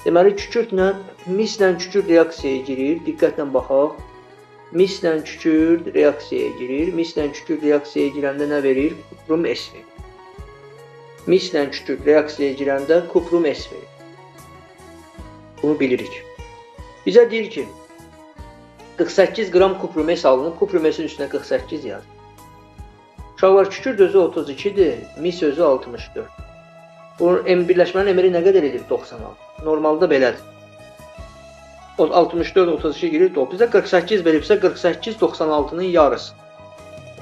Deməli, kükürdlə, mislə kükürd reaksiyaya girir. Diqqətlə baxaq. Mislə kükürd reaksiyaya girir. Mislə kükürd reaksiyaya girəndə nə verir? Kuprum S verir. Mislə kükürd reaksiyaya girəndə kuprum S verir. Bunu bilirik. Bizə deyir ki, 48 qram kuprum S alınıb. Kuprum S-in üstünə 48 yaz. Uşaqlar, kükürd özü 32-dir. Mis özü 64. Bunun birləşmənin emiri nə qədər edir? 96. Normalda belədir. 64, 32 girir. Bizə 48 veribsə 48 96-nın yarısı.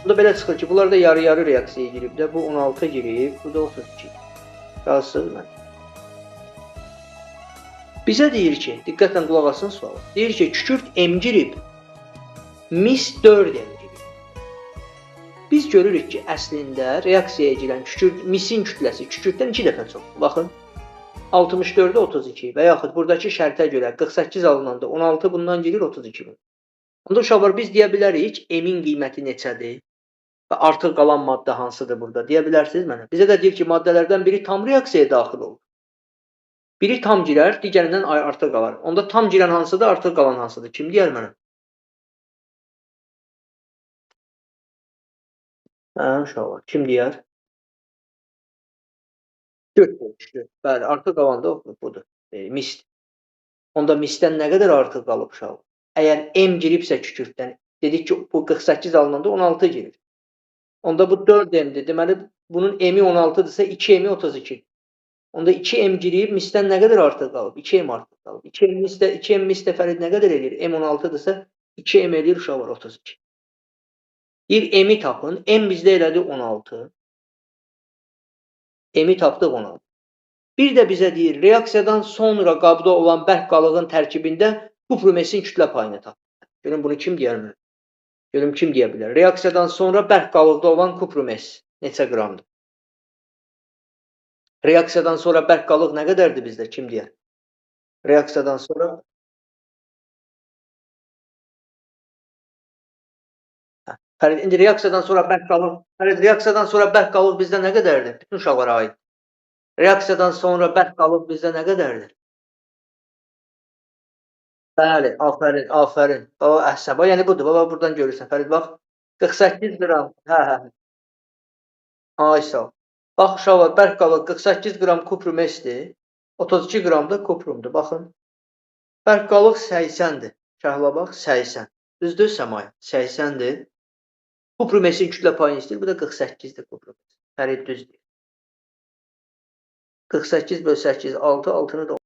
Bunda belə çıxır ki, bunlar da yarı-yarı reaksiyaya girib də. Bu 16 girib, bu da 32. Yazsın mən. Bizə deyir ki, diqqətlə qulaq asın suala. Deyir ki, kükürd M girib, mis 4 M girib. Biz görürük ki, əslində reaksiyaya girən kükürd, misin kütləsi kükürddən 2 dəfə çoxdur. Baxın, 64-də 32 və yaxud buradakı şərtə görə 48 alınanda 16 bundan girir 32 bin. Onda uşaqlar biz deyə bilərik M-in qiyməti neçədir və artıq qalan maddə hansıdır burada deyə bilərsiniz mənə. Bizə də deyir ki, maddələrdən biri tam reaksiyaya daxil olur. Biri tam girər, digərindən artıq qalar. Onda tam girən hansıdır, artıq qalan hansıdır? Kim deyər mənə? Uşaqlar, kim deyər? 4 demişdir. Bəli, artıq qalan da budur. Misdir. Onda misdən nə qədər artıq qalıb uşaqlar? Əgər M giribsə kükürddən, dedik ki, bu 48 alınanda 16 girir. Onda bu 4 M-dir. Deməli, bunun M-i 16-dırsa 2 M-i 32. Onda 2 M girib, misdən nə qədər artıq qalıb? 2 M artıq qalıb. 2 M mis Fərid nə qədər edir? M 16-dırsa 2 M edir uşaqlar 32. Bir M-i tapın. M bizdə elədi 16. M-i tapdıq 16. Bir də bizə deyir, reaksiyadan sonra qabda olan bərk qalığın tərkibində kuprum S-in kütlə payını tapın. Görün, bunu kim deyər mi? Görün, kim deyə bilər? Reaksiyadan sonra bərk qalıqda olan kuprum S neçə qramdır? Reaksiyadan sonra bərk qalıq nə qədərdir bizdə? Kim deyər? Reaksiyadan sonra... Fərid, indi reaksiyadan sonra bərk qalıq... Fərid, reaksiyadan sonra bərk qalıq bizdə nə qədərdir? Bütün uşaqlara aid. Reaksiyadan sonra bərk qalıq bizdə nə qədərdir? Bəli, afərin, afərin. Baba, əhsən. Bax, yəni budur. Baba, buradan görürsən. Fərid, bax. 48 qram. Hə. Ay, sağ ol. Bax, uşaqlar, bərk qalıq 48 qram kuprum S-dir. 32 qram da kuprumdur. Baxın. Bərk qalıq 80-dir. Şəhla bax, 80. Düzdür, Səmaya? 80-dir. Kuprum S-in kütlə payını istəyir. Bu da 48-dir kuprum S. Fərid düzdür. 48 bölü 8, 6, 6-nı da